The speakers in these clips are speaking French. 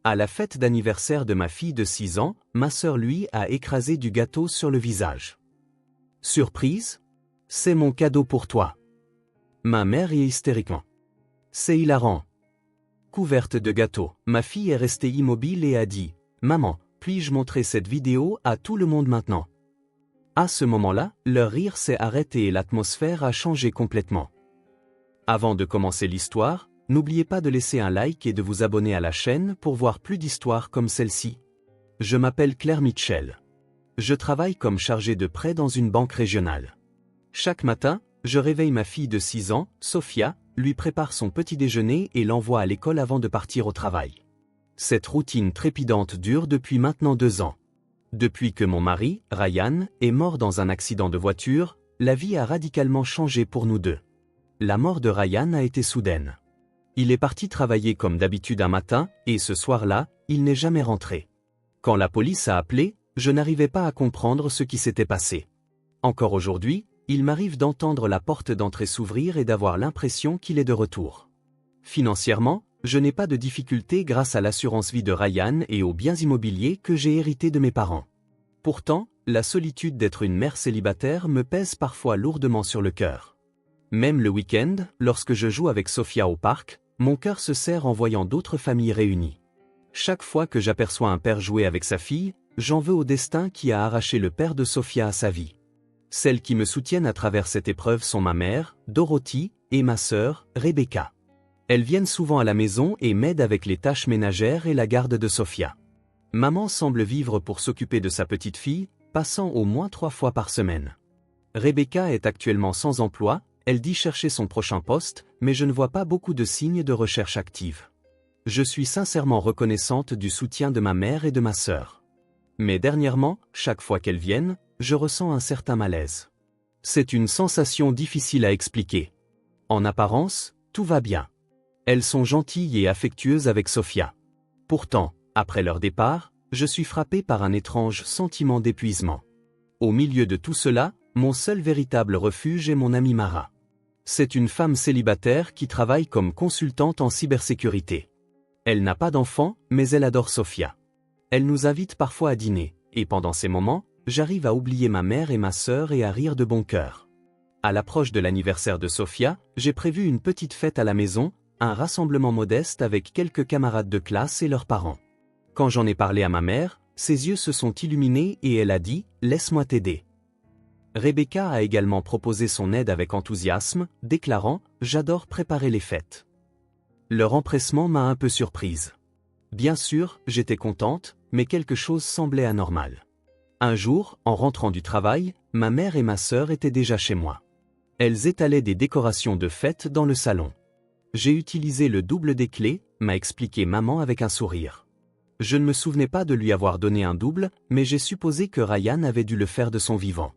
À la fête d'anniversaire de ma fille de 6 ans, ma sœur lui a écrasé du gâteau sur le visage. Surprise? C'est mon cadeau pour toi. Ma mère rit hystériquement. C'est hilarant. Couverte de gâteau, ma fille est restée immobile et a dit « Maman, puis-je montrer cette vidéo à tout le monde maintenant ?» À ce moment-là, leur rire s'est arrêté et l'atmosphère a changé complètement. Avant de commencer l'histoire, n'oubliez pas de laisser un like et de vous abonner à la chaîne pour voir plus d'histoires comme celle-ci. Je m'appelle Claire Mitchell. Je travaille comme chargé de prêt dans une banque régionale. Chaque matin, je réveille ma fille de 6 ans, Sophia, lui prépare son petit déjeuner et l'envoie à l'école avant de partir au travail. Cette routine trépidante dure depuis maintenant 2 ans. Depuis que mon mari, Ryan, est mort dans un accident de voiture, la vie a radicalement changé pour nous deux. La mort de Ryan a été soudaine. Il est parti travailler comme d'habitude un matin, et ce soir-là, il n'est jamais rentré. Quand la police a appelé, je n'arrivais pas à comprendre ce qui s'était passé. Encore aujourd'hui, il m'arrive d'entendre la porte d'entrée s'ouvrir et d'avoir l'impression qu'il est de retour. Financièrement, je n'ai pas de difficultés grâce à l'assurance vie de Ryan et aux biens immobiliers que j'ai hérités de mes parents. Pourtant, la solitude d'être une mère célibataire me pèse parfois lourdement sur le cœur. Même le week-end, lorsque je joue avec Sophia au parc, mon cœur se serre en voyant d'autres familles réunies. Chaque fois que j'aperçois un père jouer avec sa fille, j'en veux au destin qui a arraché le père de Sophia à sa vie. Celles qui me soutiennent à travers cette épreuve sont ma mère, Dorothy, et ma sœur, Rebecca. Elles viennent souvent à la maison et m'aident avec les tâches ménagères et la garde de Sophia. Maman semble vivre pour s'occuper de sa petite fille, passant au moins 3 fois par semaine. Rebecca est actuellement sans emploi, elle dit chercher son prochain poste, mais je ne vois pas beaucoup de signes de recherche active. Je suis sincèrement reconnaissante du soutien de ma mère et de ma sœur. Mais dernièrement, chaque fois qu'elles viennent, je ressens un certain malaise. C'est une sensation difficile à expliquer. En apparence, tout va bien. Elles sont gentilles et affectueuses avec Sophia. Pourtant, après leur départ, je suis frappé par un étrange sentiment d'épuisement. Au milieu de tout cela, mon seul véritable refuge est mon amie Mara. C'est une femme célibataire qui travaille comme consultante en cybersécurité. Elle n'a pas d'enfant, mais elle adore Sophia. Elle nous invite parfois à dîner, et pendant ces moments, j'arrive à oublier ma mère et ma sœur et à rire de bon cœur. À l'approche de l'anniversaire de Sophia, j'ai prévu une petite fête à la maison, un rassemblement modeste avec quelques camarades de classe et leurs parents. Quand j'en ai parlé à ma mère, ses yeux se sont illuminés et elle a dit « Laisse-moi t'aider ». Rebecca a également proposé son aide avec enthousiasme, déclarant « J'adore préparer les fêtes ». Leur empressement m'a un peu surprise. Bien sûr, j'étais contente, mais quelque chose semblait anormal. Un jour, en rentrant du travail, ma mère et ma sœur étaient déjà chez moi. Elles étalaient des décorations de fête dans le salon. J'ai utilisé le double des clés, m'a expliqué maman avec un sourire. Je ne me souvenais pas de lui avoir donné un double, mais j'ai supposé que Ryan avait dû le faire de son vivant.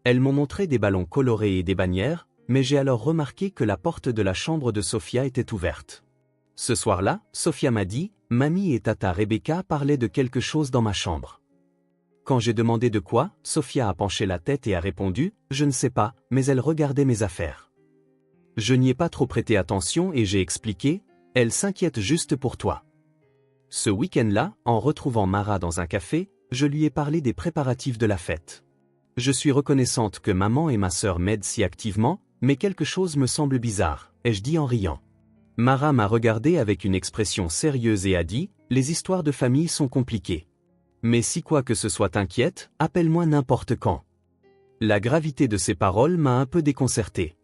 Elles m'ont montré des ballons colorés et des bannières, mais j'ai alors remarqué que la porte de la chambre de Sophia était ouverte. Ce soir-là, Sophia m'a dit « Mamie et Tata Rebecca parlaient de quelque chose dans ma chambre ». Quand j'ai demandé de quoi, Sophia a penché la tête et a répondu « Je ne sais pas, mais elle regardait mes affaires ». Je n'y ai pas trop prêté attention et j'ai expliqué « Elle s'inquiète juste pour toi ». Ce week-end-là, en retrouvant Mara dans un café, je lui ai parlé des préparatifs de la fête. Je suis reconnaissante que maman et ma sœur m'aident si activement, mais quelque chose me semble bizarre, ai-je dit en riant. Mara m'a regardé avec une expression sérieuse et a dit « Les histoires de famille sont compliquées. Mais si quoi que ce soit t'inquiète, appelle-moi n'importe quand. » La gravité de ces paroles m'a un peu déconcerté.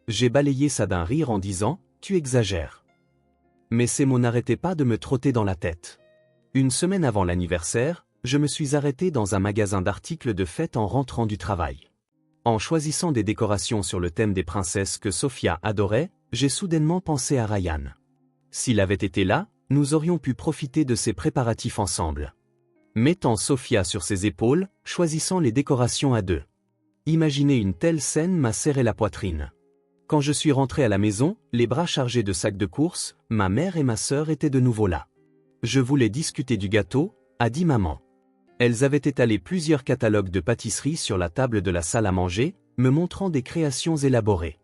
J'ai balayé ça d'un rire en disant « Tu exagères. » Mais ces mots n'arrêtaient pas de me trotter dans la tête. Une semaine avant l'anniversaire, je me suis arrêté dans un magasin d'articles de fête en rentrant du travail. En choisissant des décorations sur le thème des princesses que Sophia adorait, j'ai soudainement pensé à Ryan. S'il avait été là, nous aurions pu profiter de ces préparatifs ensemble. Mettant Sophia sur ses épaules, choisissant les décorations à deux. Imaginer une telle scène m'a serré la poitrine. Quand je suis rentré à la maison, les bras chargés de sacs de courses, ma mère et ma sœur étaient de nouveau là. Je voulais discuter du gâteau, a dit maman. Elles avaient étalé plusieurs catalogues de pâtisseries sur la table de la salle à manger, me montrant des créations élaborées.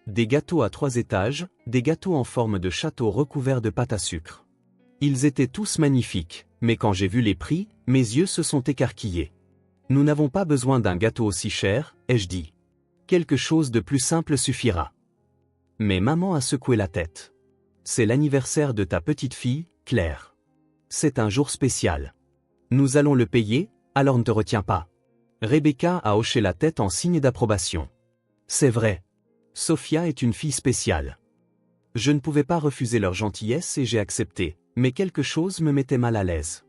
Des gâteaux à 3 étages, des gâteaux en forme de château recouverts de pâte à sucre. Ils étaient tous magnifiques, mais quand j'ai vu les prix, mes yeux se sont écarquillés. Nous n'avons pas besoin d'un gâteau aussi cher, ai-je dit. Quelque chose de plus simple suffira. Mais maman a secoué la tête. C'est l'anniversaire de ta petite fille, Claire. C'est un jour spécial. Nous allons le payer, alors ne te retiens pas. Rebecca a hoché la tête en signe d'approbation. C'est vrai. Sophia est une fille spéciale. Je ne pouvais pas refuser leur gentillesse et j'ai accepté, mais quelque chose me mettait mal à l'aise.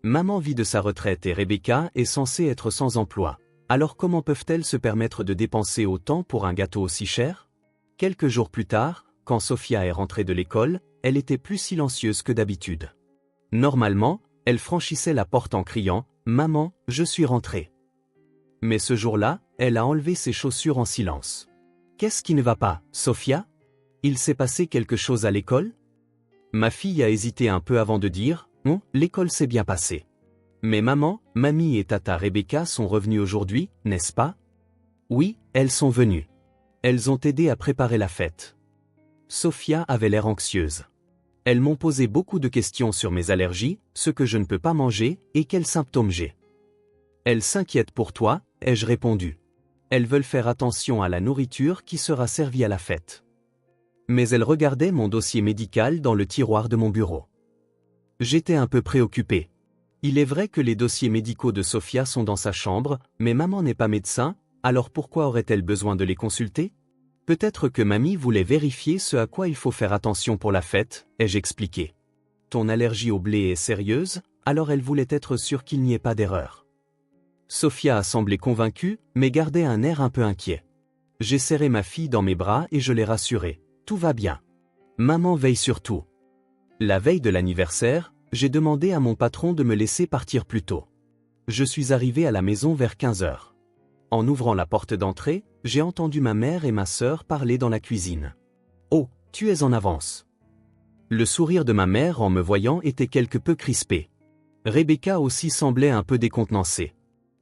Maman vit de sa retraite et Rebecca est censée être sans emploi. Alors comment peuvent-elles se permettre de dépenser autant pour un gâteau aussi cher? Quelques jours plus tard, quand Sophia est rentrée de l'école, elle était plus silencieuse que d'habitude. Normalement, elle franchissait la porte en criant « Maman, je suis rentrée ». Mais ce jour-là, elle a enlevé ses chaussures en silence. Qu'est-ce qui ne va pas, Sophia? Il s'est passé quelque chose à l'école? Ma fille a hésité un peu avant de dire « Non, l'école s'est bien passée ». Mais maman, mamie et tata Rebecca sont revenues aujourd'hui, n'est-ce pas? Oui, elles sont venues. Elles ont aidé à préparer la fête. Sophia avait l'air anxieuse. Elles m'ont posé beaucoup de questions sur mes allergies, ce que je ne peux pas manger, et quels symptômes j'ai. Elles s'inquiètent pour toi, ai-je répondu. Elles veulent faire attention à la nourriture qui sera servie à la fête. Mais elles regardaient mon dossier médical dans le tiroir de mon bureau. J'étais un peu préoccupé. Il est vrai que les dossiers médicaux de Sophia sont dans sa chambre, mais maman n'est pas médecin, alors pourquoi aurait-elle besoin de les consulter? Peut-être que mamie voulait vérifier ce à quoi il faut faire attention pour la fête, ai-je expliqué. Ton allergie au blé est sérieuse, alors elle voulait être sûre qu'il n'y ait pas d'erreur. Sophia a semblé convaincue, mais gardait un air un peu inquiet. J'ai serré ma fille dans mes bras et je l'ai rassurée. Tout va bien. Maman veille sur tout. La veille de l'anniversaire, j'ai demandé à mon patron de me laisser partir plus tôt. Je suis arrivé à la maison vers 15 heures. En ouvrant la porte d'entrée, j'ai entendu ma mère et ma sœur parler dans la cuisine. « Oh, tu es en avance !» Le sourire de ma mère en me voyant était quelque peu crispé. Rebecca aussi semblait un peu décontenancée.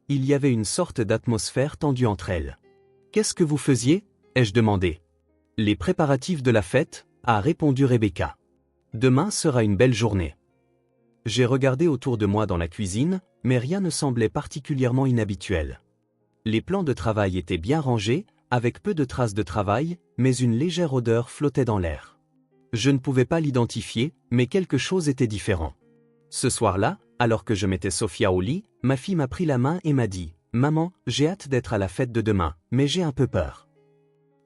Il y avait une sorte d'atmosphère tendue entre elles. « Qu'est-ce que vous faisiez ?» ai-je demandé. « Les préparatifs de la fête » a répondu Rebecca. « Demain sera une belle journée. » J'ai regardé autour de moi dans la cuisine, mais rien ne semblait particulièrement inhabituel. Les plans de travail étaient bien rangés, avec peu de traces de travail, mais une légère odeur flottait dans l'air. Je ne pouvais pas l'identifier, mais quelque chose était différent. Ce soir-là, alors que je mettais Sophia au lit, ma fille m'a pris la main et m'a dit « Maman, j'ai hâte d'être à la fête de demain, mais j'ai un peu peur. »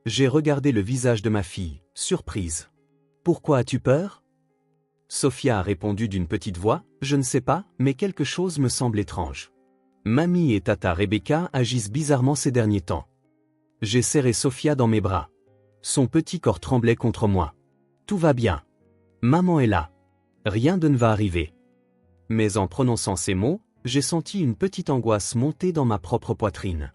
J'ai regardé le visage de ma fille, surprise. « Pourquoi as-tu peur ?» Sophia a répondu d'une petite voix « Je ne sais pas, mais quelque chose me semble étrange. » Mamie et tata Rebecca agissent bizarrement ces derniers temps. J'ai serré Sophia dans mes bras. Son petit corps tremblait contre moi. Tout va bien. Maman est là. Rien de ne va arriver. Mais en prononçant ces mots, j'ai senti une petite angoisse monter dans ma propre poitrine.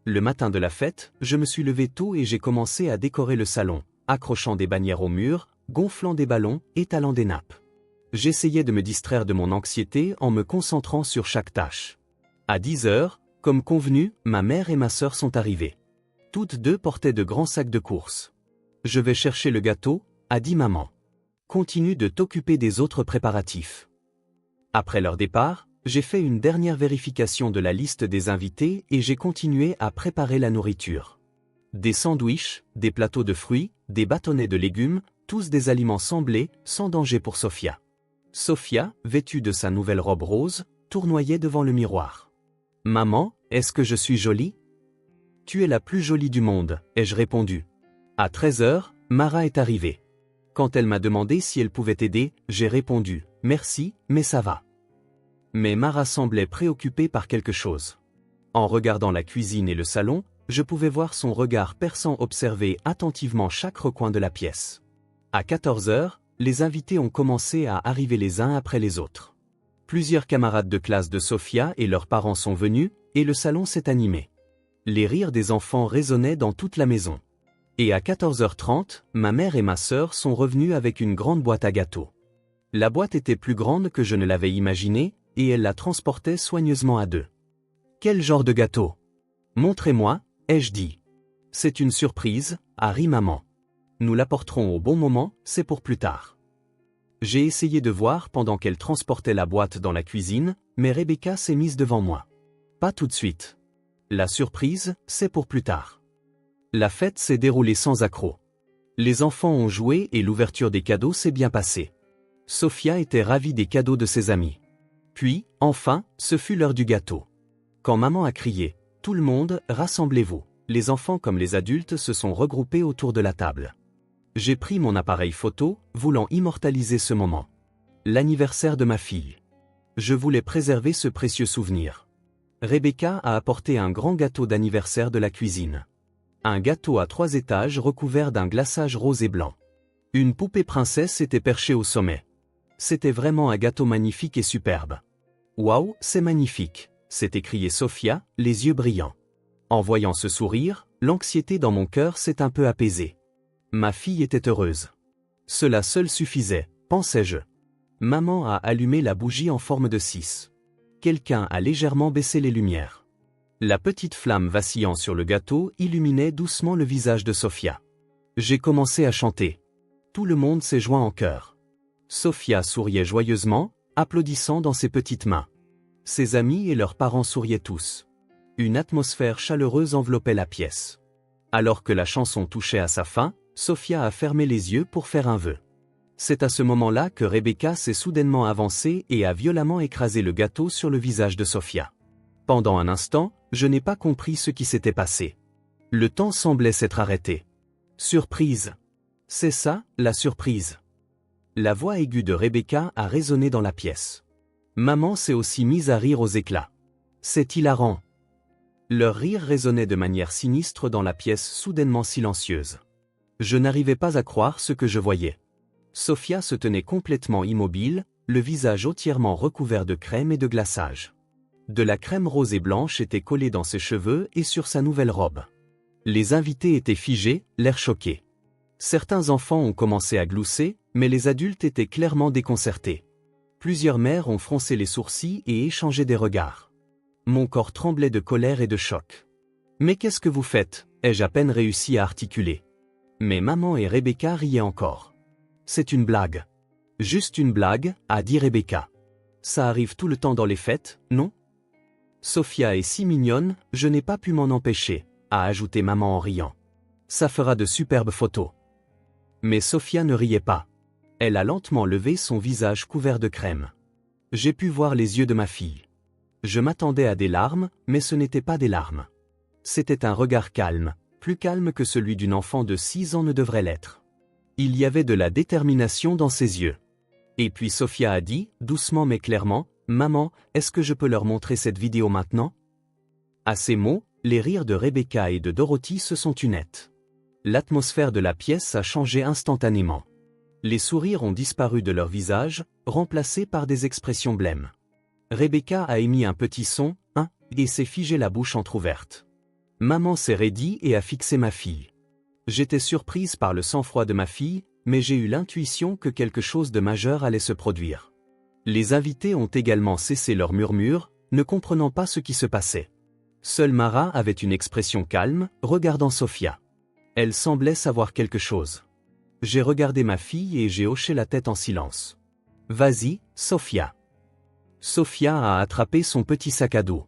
Le matin de la fête, je me suis levé tôt et j'ai commencé à décorer le salon, accrochant des bannières au mur, gonflant des ballons, étalant des nappes. J'essayais de me distraire de mon anxiété en me concentrant sur chaque tâche. À 10 heures, comme convenu, ma mère et ma sœur sont arrivées. Toutes deux portaient de grands sacs de courses. « Je vais chercher le gâteau », a dit maman. « Continue de t'occuper des autres préparatifs. » Après leur départ, j'ai fait une dernière vérification de la liste des invités et j'ai continué à préparer la nourriture. Des sandwichs, des plateaux de fruits, des bâtonnets de légumes, tous des aliments semblés, sans danger pour Sophia. Sophia, vêtue de sa nouvelle robe rose, tournoyait devant le miroir. « Maman, est-ce que je suis jolie ?»« Tu es la plus jolie du monde, ai-je répondu. À 13 heures, Mara est arrivée. Quand elle m'a demandé si elle pouvait aider, j'ai répondu « Merci, mais ça va. » Mais Mara semblait préoccupée par quelque chose. En regardant la cuisine et le salon, je pouvais voir son regard perçant observer attentivement chaque recoin de la pièce. À 14 heures, les invités ont commencé à arriver les uns après les autres. Plusieurs camarades de classe de Sophia et leurs parents sont venus, et le salon s'est animé. Les rires des enfants résonnaient dans toute la maison. Et à 14h30, ma mère et ma sœur sont revenues avec une grande boîte à gâteaux. La boîte était plus grande que je ne l'avais imaginé, et elle la transportait soigneusement à deux. « Quel genre de gâteau ? Montrez-moi, ai-je dit. C'est une surprise, a ri maman. Nous l'apporterons au bon moment, c'est pour plus tard. » J'ai essayé de voir pendant qu'elle transportait la boîte dans la cuisine, mais Rebecca s'est mise devant moi. Pas tout de suite. La surprise, c'est pour plus tard. La fête s'est déroulée sans accroc. Les enfants ont joué et l'ouverture des cadeaux s'est bien passée. Sophia était ravie des cadeaux de ses amis. Puis, enfin, ce fut l'heure du gâteau. Quand maman a crié « Tout le monde, rassemblez-vous », les enfants comme les adultes se sont regroupés autour de la table. J'ai pris mon appareil photo, voulant immortaliser ce moment. L'anniversaire de ma fille. Je voulais préserver ce précieux souvenir. Rebecca a apporté un grand gâteau d'anniversaire de la cuisine. Un gâteau à 3 étages recouvert d'un glaçage rose et blanc. Une poupée princesse était perchée au sommet. C'était vraiment un gâteau magnifique et superbe. « Waouh, c'est magnifique !» s'est écriée Sophia, les yeux brillants. En voyant ce sourire, l'anxiété dans mon cœur s'est un peu apaisée. Ma fille était heureuse. Cela seul suffisait, pensais-je. Maman a allumé la bougie en forme de 6. Quelqu'un a légèrement baissé les lumières. La petite flamme vacillant sur le gâteau illuminait doucement le visage de Sophia. J'ai commencé à chanter. Tout le monde s'est joint en chœur. Sophia souriait joyeusement, applaudissant dans ses petites mains. Ses amis et leurs parents souriaient tous. Une atmosphère chaleureuse enveloppait la pièce. Alors que la chanson touchait à sa fin, Sophia a fermé les yeux pour faire un vœu. C'est à ce moment-là que Rebecca s'est soudainement avancée et a violemment écrasé le gâteau sur le visage de Sophia. Pendant un instant, je n'ai pas compris ce qui s'était passé. Le temps semblait s'être arrêté. Surprise. C'est ça, la surprise. La voix aiguë de Rebecca a résonné dans la pièce. Maman s'est aussi mise à rire aux éclats. C'est hilarant. Leur rire résonnait de manière sinistre dans la pièce soudainement silencieuse. Je n'arrivais pas à croire ce que je voyais. Sophia se tenait complètement immobile, le visage entièrement recouvert de crème et de glaçage. De la crème rose et blanche était collée dans ses cheveux et sur sa nouvelle robe. Les invités étaient figés, l'air choqué. Certains enfants ont commencé à glousser, mais les adultes étaient clairement déconcertés. Plusieurs mères ont froncé les sourcils et échangé des regards. Mon corps tremblait de colère et de choc. « Mais qu'est-ce que vous faites ?» ai-je à peine réussi à articuler. Mais maman et Rebecca riaient encore. « C'est une blague. »« Juste une blague », a dit Rebecca. « Ça arrive tout le temps dans les fêtes, non ?»« Sophia est si mignonne, je n'ai pas pu m'en empêcher », a ajouté maman en riant. « Ça fera de superbes photos. » Mais Sophia ne riait pas. Elle a lentement levé son visage couvert de crème. J'ai pu voir les yeux de ma fille. Je m'attendais à des larmes, mais ce n'était pas des larmes. C'était un regard calme, plus calme que celui d'une enfant de 6 ans ne devrait l'être. Il y avait de la détermination dans ses yeux. Et puis Sophia a dit, doucement mais clairement, « Maman, est-ce que je peux leur montrer cette vidéo maintenant ?» À ces mots, les rires de Rebecca et de Dorothy se sont tus net. L'atmosphère de la pièce a changé instantanément. Les sourires ont disparu de leur visage, remplacés par des expressions blêmes. Rebecca a émis un petit son, et s'est figé la bouche entr'ouverte. Maman s'est raidie et a fixé ma fille. J'étais surprise par le sang-froid de ma fille, mais j'ai eu l'intuition que quelque chose de majeur allait se produire. Les invités ont également cessé leurs murmures, ne comprenant pas ce qui se passait. Seule Mara avait une expression calme, regardant Sophia. Elle semblait savoir quelque chose. J'ai regardé ma fille et j'ai hoché la tête en silence. « Vas-y, Sophia. » Sophia a attrapé son petit sac à dos.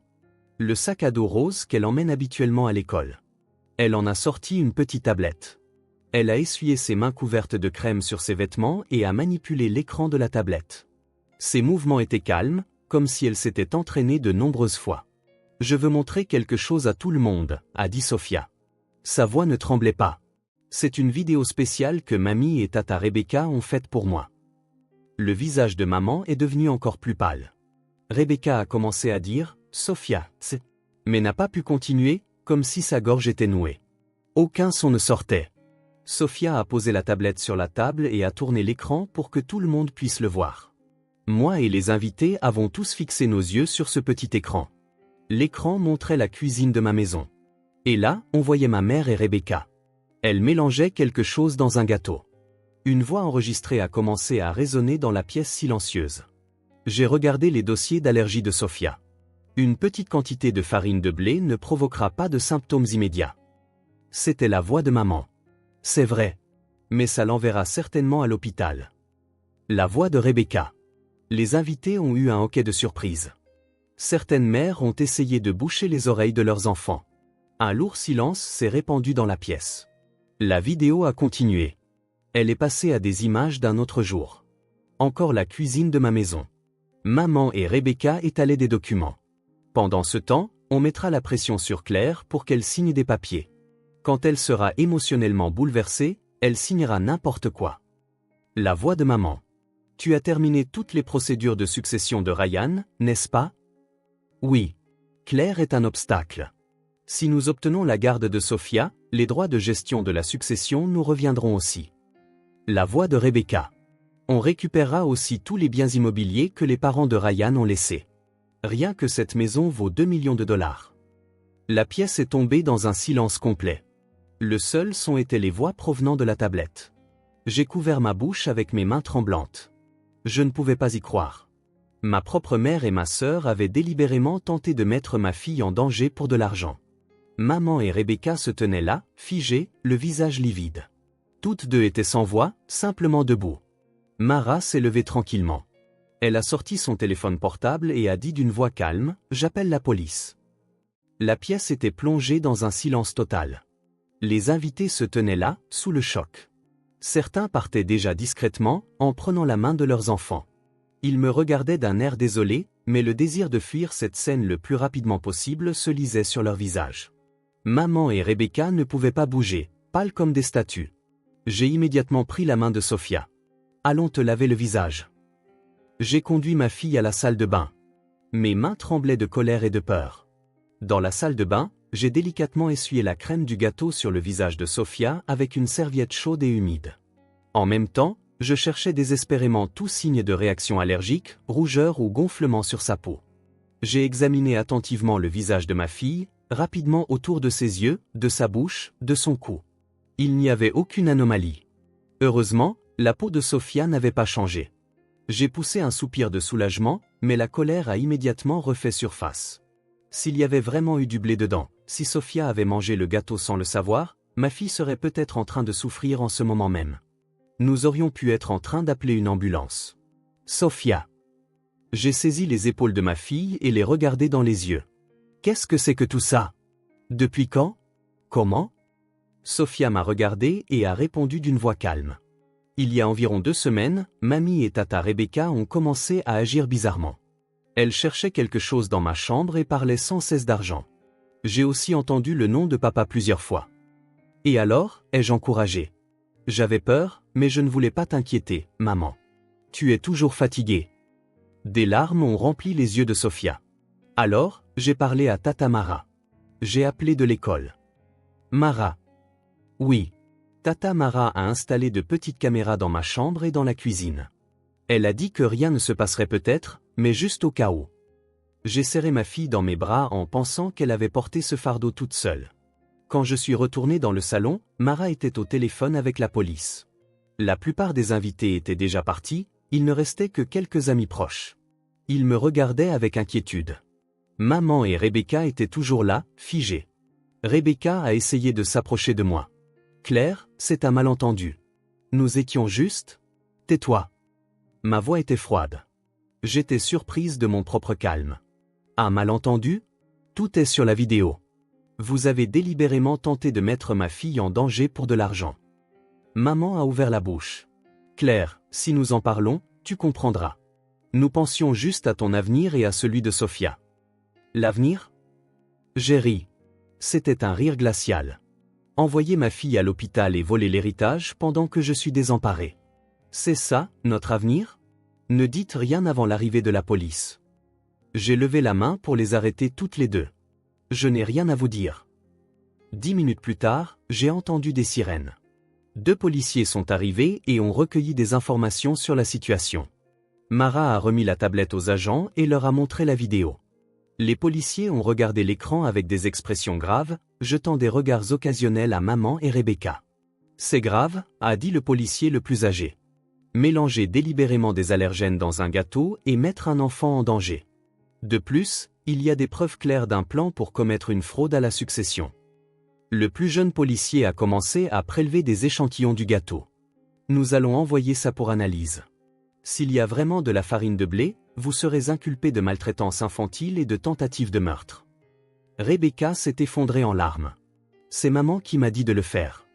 Le sac à dos rose qu'elle emmène habituellement à l'école. Elle en a sorti une petite tablette. Elle a essuyé ses mains couvertes de crème sur ses vêtements et a manipulé l'écran de la tablette. Ses mouvements étaient calmes, comme si elle s'était entraînée de nombreuses fois. « Je veux montrer quelque chose à tout le monde », a dit Sophia. Sa voix ne tremblait pas. C'est une vidéo spéciale que Mamie et Tata Rebecca ont faite pour moi. Le visage de maman est devenu encore plus pâle. Rebecca a commencé à dire « Sophia, c'est... » mais n'a pas pu continuer, comme si sa gorge était nouée. Aucun son ne sortait. Sophia a posé la tablette sur la table et a tourné l'écran pour que tout le monde puisse le voir. Moi et les invités avons tous fixé nos yeux sur ce petit écran. L'écran montrait la cuisine de ma maison. Et là, on voyait ma mère et Rebecca. Elle mélangeait quelque chose dans un gâteau. Une voix enregistrée a commencé à résonner dans la pièce silencieuse. J'ai regardé les dossiers d'allergie de Sophia. Une petite quantité de farine de blé ne provoquera pas de symptômes immédiats. C'était la voix de maman. C'est vrai. Mais ça l'enverra certainement à l'hôpital. La voix de Rebecca. Les invités ont eu un hoquet de surprise. Certaines mères ont essayé de boucher les oreilles de leurs enfants. Un lourd silence s'est répandu dans la pièce. La vidéo a continué. Elle est passée à des images d'un autre jour. Encore la cuisine de ma maison. Maman et Rebecca étalaient des documents. Pendant ce temps, on mettra la pression sur Claire pour qu'elle signe des papiers. Quand elle sera émotionnellement bouleversée, elle signera n'importe quoi. La voix de maman. Tu as terminé toutes les procédures de succession de Ryan, n'est-ce pas? Oui. Claire est un obstacle. Si nous obtenons la garde de Sophia, les droits de gestion de la succession nous reviendront aussi. La voix de Rebecca. On récupérera aussi tous les biens immobiliers que les parents de Ryan ont laissés. Rien que cette maison vaut 2 millions de dollars. La pièce est tombée dans un silence complet. Le seul son était les voix provenant de la tablette. J'ai couvert ma bouche avec mes mains tremblantes. Je ne pouvais pas y croire. Ma propre mère et ma sœur avaient délibérément tenté de mettre ma fille en danger pour de l'argent. Maman et Rebecca se tenaient là, figées, le visage livide. Toutes deux étaient sans voix, simplement debout. Mara s'est levée tranquillement. Elle a sorti son téléphone portable et a dit d'une voix calme, « J'appelle la police ». La pièce était plongée dans un silence total. Les invités se tenaient là, sous le choc. Certains partaient déjà discrètement, en prenant la main de leurs enfants. Ils me regardaient d'un air désolé, mais le désir de fuir cette scène le plus rapidement possible se lisait sur leurs visages. Maman et Rebecca ne pouvaient pas bouger, pâles comme des statues. J'ai immédiatement pris la main de Sophia. « Allons te laver le visage. » J'ai conduit ma fille à la salle de bain. Mes mains tremblaient de colère et de peur. Dans la salle de bain, j'ai délicatement essuyé la crème du gâteau sur le visage de Sophia avec une serviette chaude et humide. En même temps, je cherchais désespérément tout signe de réaction allergique, rougeur ou gonflement sur sa peau. J'ai examiné attentivement le visage de ma fille, rapidement autour de ses yeux, de sa bouche, de son cou. Il n'y avait aucune anomalie. Heureusement, la peau de Sophia n'avait pas changé. J'ai poussé un soupir de soulagement, mais la colère a immédiatement refait surface. S'il y avait vraiment eu du blé dedans, si Sophia avait mangé le gâteau sans le savoir, ma fille serait peut-être en train de souffrir en ce moment même. Nous aurions pu être en train d'appeler une ambulance. Sophia. J'ai saisi les épaules de ma fille et les regardé dans les yeux. Qu'est-ce que c'est que tout ça? Depuis quand? Comment? Sophia m'a regardé et a répondu d'une voix calme. Il y a environ 2 semaines, mamie et tata Rebecca ont commencé à agir bizarrement. Elles cherchaient quelque chose dans ma chambre et parlaient sans cesse d'argent. J'ai aussi entendu le nom de papa plusieurs fois. Et alors, ai-je encouragé? J'avais peur, mais je ne voulais pas t'inquiéter, maman. Tu es toujours fatiguée. Des larmes ont rempli les yeux de Sophia. Alors, j'ai parlé à tata Mara. J'ai appelé de l'école. Mara. Oui. Tata Mara a installé de petites caméras dans ma chambre et dans la cuisine. Elle a dit que rien ne se passerait peut-être, mais juste au cas où. J'ai serré ma fille dans mes bras en pensant qu'elle avait porté ce fardeau toute seule. Quand je suis retourné dans le salon, Mara était au téléphone avec la police. La plupart des invités étaient déjà partis, il ne restait que quelques amis proches. Ils me regardaient avec inquiétude. Maman et Rebecca étaient toujours là, figées. Rebecca a essayé de s'approcher de moi. Claire, c'est un malentendu. Nous étions juste... Tais-toi. Ma voix était froide. J'étais surprise de mon propre calme. Un malentendu? Tout est sur la vidéo. Vous avez délibérément tenté de mettre ma fille en danger pour de l'argent. Maman a ouvert la bouche. Claire, si nous en parlons, tu comprendras. Nous pensions juste à ton avenir et à celui de Sophia. L'avenir? J'ai ri. C'était un rire glacial. Envoyer ma fille à l'hôpital et voler l'héritage pendant que je suis désemparé. C'est ça, notre avenir? Ne dites rien avant l'arrivée de la police. J'ai levé la main pour les arrêter toutes les deux. Je n'ai rien à vous dire. 10 minutes plus tard, j'ai entendu des sirènes. 2 policiers sont arrivés et ont recueilli des informations sur la situation. Mara a remis la tablette aux agents et leur a montré la vidéo. Les policiers ont regardé l'écran avec des expressions graves, jetant des regards occasionnels à maman et Rebecca. C'est grave, a dit le policier le plus âgé. Mélanger délibérément des allergènes dans un gâteau et mettre un enfant en danger. De plus, il y a des preuves claires d'un plan pour commettre une fraude à la succession. Le plus jeune policier a commencé à prélever des échantillons du gâteau. Nous allons envoyer ça pour analyse. S'il y a vraiment de la farine de blé, vous serez inculpé de maltraitance infantile et de tentative de meurtre. Rebecca s'est effondrée en larmes. C'est maman qui m'a dit de le faire.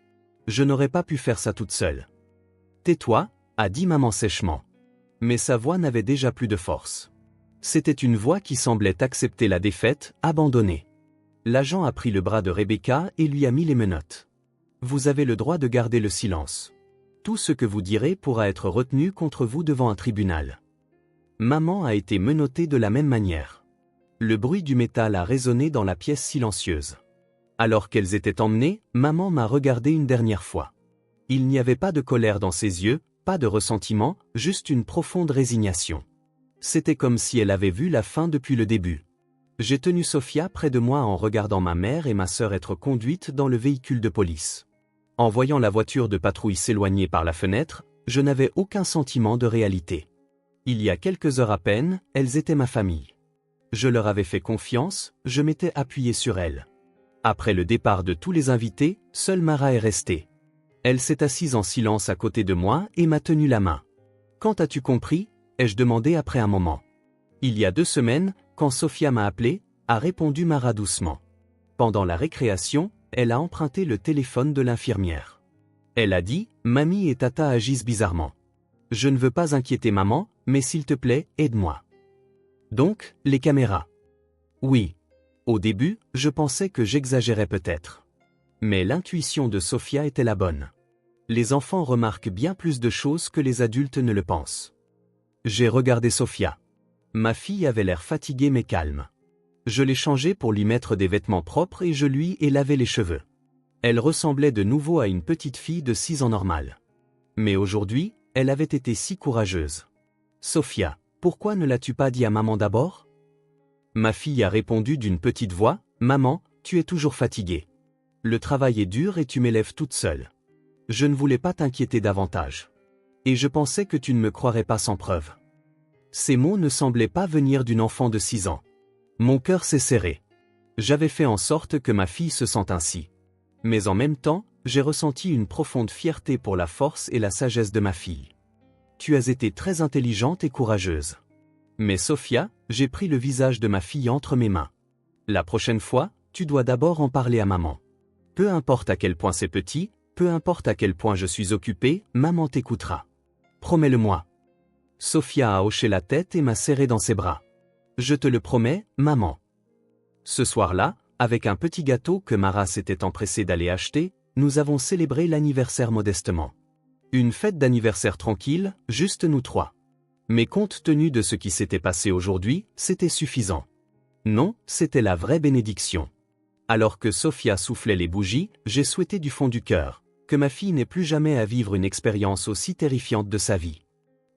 Je n'aurais pas pu faire ça toute seule. Tais-toi, a dit maman sèchement. Mais sa voix n'avait déjà plus de force. C'était une voix qui semblait accepter la défaite, abandonnée. L'agent a pris le bras de Rebecca et lui a mis les menottes. Vous avez le droit de garder le silence. Tout ce que vous direz pourra être retenu contre vous devant un tribunal. Maman a été menottée de la même manière. Le bruit du métal a résonné dans la pièce silencieuse. Alors qu'elles étaient emmenées, maman m'a regardé une dernière fois. Il n'y avait pas de colère dans ses yeux, pas de ressentiment, juste une profonde résignation. C'était comme si elle avait vu la fin depuis le début. J'ai tenu Sophia près de moi en regardant ma mère et ma sœur être conduites dans le véhicule de police. En voyant la voiture de patrouille s'éloigner par la fenêtre, je n'avais aucun sentiment de réalité. Il y a quelques heures à peine, elles étaient ma famille. Je leur avais fait confiance, je m'étais appuyé sur elles. Après le départ de tous les invités, seule Mara est restée. Elle s'est assise en silence à côté de moi et m'a tenu la main. « Quand as-tu compris ?» ai-je demandé après un moment. « Il y a 2 semaines, quand Sophia m'a appelé, » a répondu Mara doucement. Pendant la récréation, elle a emprunté le téléphone de l'infirmière. Elle a dit « Mamie et Tata agissent bizarrement. Je ne veux pas inquiéter maman, mais s'il te plaît, aide-moi. » Donc, les caméras. Oui. Au début, je pensais que j'exagérais peut-être. Mais l'intuition de Sophia était la bonne. Les enfants remarquent bien plus de choses que les adultes ne le pensent. J'ai regardé Sophia. Ma fille avait l'air fatiguée mais calme. Je l'ai changée pour lui mettre des vêtements propres et je lui ai lavé les cheveux. Elle ressemblait de nouveau à une petite fille de 6 ans normale. Mais aujourd'hui, elle avait été si courageuse. « Sophia, pourquoi ne l'as-tu pas dit à maman d'abord ?» Ma fille a répondu d'une petite voix, « Maman, tu es toujours fatiguée. Le travail est dur et tu m'élèves toute seule. Je ne voulais pas t'inquiéter davantage. Et je pensais que tu ne me croirais pas sans preuve. » Ces mots ne semblaient pas venir d'une enfant de 6 ans. Mon cœur s'est serré. J'avais fait en sorte que ma fille se sente ainsi. Mais en même temps, j'ai ressenti une profonde fierté pour la force et la sagesse de ma fille. Tu as été très intelligente et courageuse. Mais Sophia, j'ai pris le visage de ma fille entre mes mains. La prochaine fois, tu dois d'abord en parler à maman. Peu importe à quel point c'est petit, peu importe à quel point je suis occupé, maman t'écoutera. Promets-le-moi. Sophia a hoché la tête et m'a serré dans ses bras. Je te le promets, maman. Ce soir-là, avec un petit gâteau que Mara s'était empressée d'aller acheter, nous avons célébré l'anniversaire modestement. Une fête d'anniversaire tranquille, juste nous 3. Mais compte tenu de ce qui s'était passé aujourd'hui, c'était suffisant. Non, c'était la vraie bénédiction. Alors que Sophia soufflait les bougies, j'ai souhaité du fond du cœur que ma fille n'ait plus jamais à vivre une expérience aussi terrifiante de sa vie.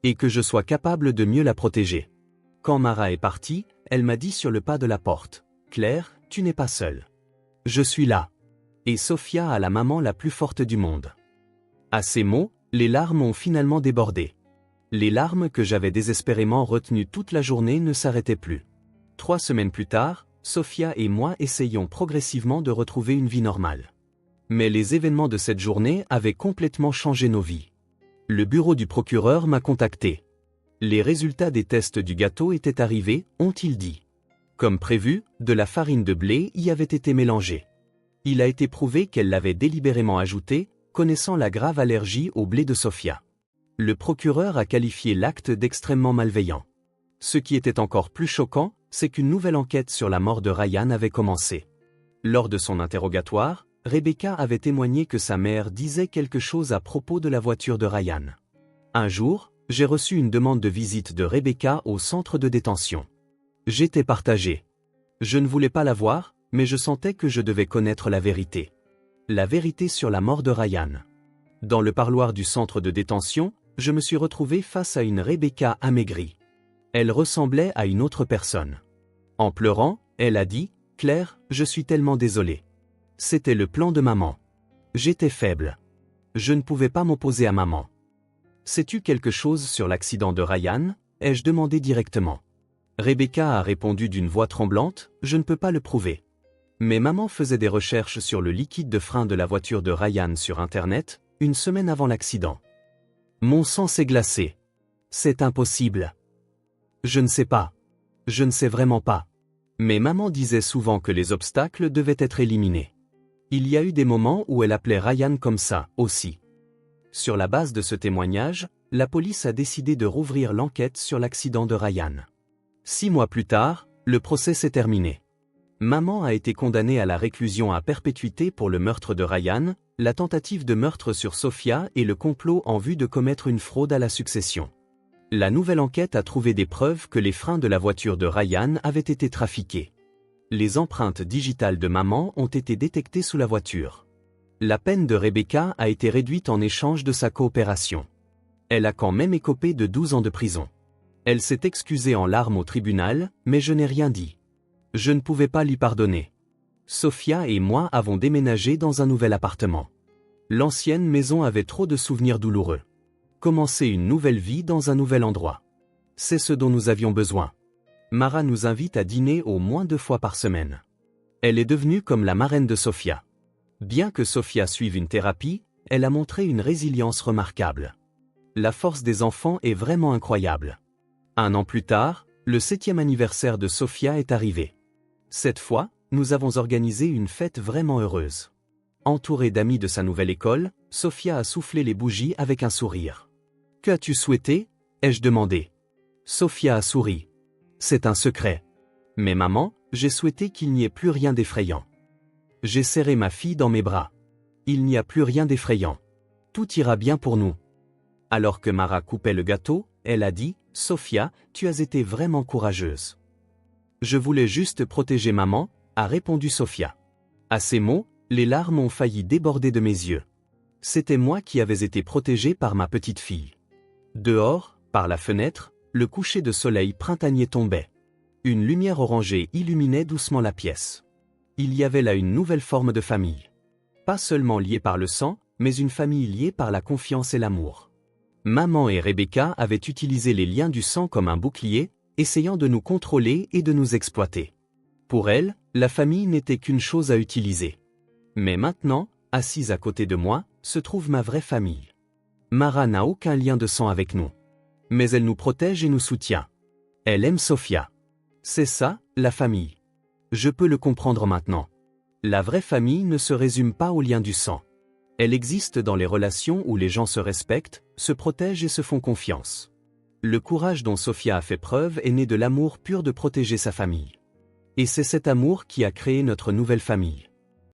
Et que je sois capable de mieux la protéger. Quand Mara est partie, elle m'a dit sur le pas de la porte, « Claire, tu n'es pas seule. Je suis là. » Et Sophia a la maman la plus forte du monde. À ces mots, les larmes ont finalement débordé. Les larmes que j'avais désespérément retenues toute la journée ne s'arrêtaient plus. 3 semaines plus tard, Sophia et moi essayions progressivement de retrouver une vie normale. Mais les événements de cette journée avaient complètement changé nos vies. Le bureau du procureur m'a contacté. Les résultats des tests du gâteau étaient arrivés, ont-ils dit. Comme prévu, de la farine de blé y avait été mélangée. Il a été prouvé qu'elle l'avait délibérément ajouté, connaissant la grave allergie au blé de Sophia. Le procureur a qualifié l'acte d'extrêmement malveillant. Ce qui était encore plus choquant, c'est qu'une nouvelle enquête sur la mort de Ryan avait commencé. Lors de son interrogatoire, Rebecca avait témoigné que sa mère disait quelque chose à propos de la voiture de Ryan. Un jour, j'ai reçu une demande de visite de Rebecca au centre de détention. J'étais partagé. Je ne voulais pas la voir, mais je sentais que je devais connaître la vérité. La vérité sur la mort de Ryan. Dans le parloir du centre de détention, je me suis retrouvé face à une Rebecca amaigrie. Elle ressemblait à une autre personne. En pleurant, elle a dit, « Claire, je suis tellement désolée. C'était le plan de maman. J'étais faible. Je ne pouvais pas m'opposer à maman. » Sais-tu quelque chose sur l'accident de Ryan ? Ai-je demandé directement. Rebecca a répondu d'une voix tremblante, « Je ne peux pas le prouver. Mais maman faisait des recherches sur le liquide de frein de la voiture de Ryan sur Internet, une semaine avant l'accident. Mon sang s'est glacé. C'est impossible. Je ne sais pas. Je ne sais vraiment pas. Mais maman disait souvent que les obstacles devaient être éliminés. Il y a eu des moments où elle appelait Ryan comme ça, aussi. Sur la base de ce témoignage, la police a décidé de rouvrir l'enquête sur l'accident de Ryan. 6 mois plus tard, le procès s'est terminé. Maman a été condamnée à la réclusion à perpétuité pour le meurtre de Ryan, la tentative de meurtre sur Sophia et le complot en vue de commettre une fraude à la succession. La nouvelle enquête a trouvé des preuves que les freins de la voiture de Ryan avaient été trafiqués. Les empreintes digitales de maman ont été détectées sous la voiture. La peine de Rebecca a été réduite en échange de sa coopération. Elle a quand même écopé de 12 ans de prison. Elle s'est excusée en larmes au tribunal, mais je n'ai rien dit. Je ne pouvais pas lui pardonner. Sophia et moi avons déménagé dans un nouvel appartement. L'ancienne maison avait trop de souvenirs douloureux. Commencer une nouvelle vie dans un nouvel endroit. C'est ce dont nous avions besoin. Mara nous invite à dîner au moins 2 fois par semaine. Elle est devenue comme la marraine de Sophia. Bien que Sophia suive une thérapie, elle a montré une résilience remarquable. La force des enfants est vraiment incroyable. 1 an plus tard, le 7e anniversaire de Sophia est arrivé. Cette fois, nous avons organisé une fête vraiment heureuse. Entourée d'amis de sa nouvelle école, Sophia a soufflé les bougies avec un sourire. « Que as-tu souhaité ?» ai-je demandé. Sophia a souri. « C'est un secret. Mais maman, j'ai souhaité qu'il n'y ait plus rien d'effrayant. » J'ai serré ma fille dans mes bras. Il n'y a plus rien d'effrayant. Tout ira bien pour nous. Alors que Mara coupait le gâteau, elle a dit, « Sophia, tu as été vraiment courageuse. » Je voulais juste protéger maman, a répondu Sophia. À ces mots, les larmes ont failli déborder de mes yeux. C'était moi qui avais été protégée par ma petite fille. Dehors, par la fenêtre, le coucher de soleil printanier tombait. Une lumière orangée illuminait doucement la pièce. Il y avait là une nouvelle forme de famille. Pas seulement liée par le sang, mais une famille liée par la confiance et l'amour. Maman et Rebecca avaient utilisé les liens du sang comme un bouclier, essayant de nous contrôler et de nous exploiter. Pour elles, la famille n'était qu'une chose à utiliser. Mais maintenant, assise à côté de moi, se trouve ma vraie famille. Mara n'a aucun lien de sang avec nous. Mais elle nous protège et nous soutient. Elle aime Sophia. C'est ça, la famille. Je peux le comprendre maintenant. La vraie famille ne se résume pas au lien du sang. Elle existe dans les relations où les gens se respectent, se protègent et se font confiance. Le courage dont Sophia a fait preuve est né de l'amour pur de protéger sa famille. Et c'est cet amour qui a créé notre nouvelle famille.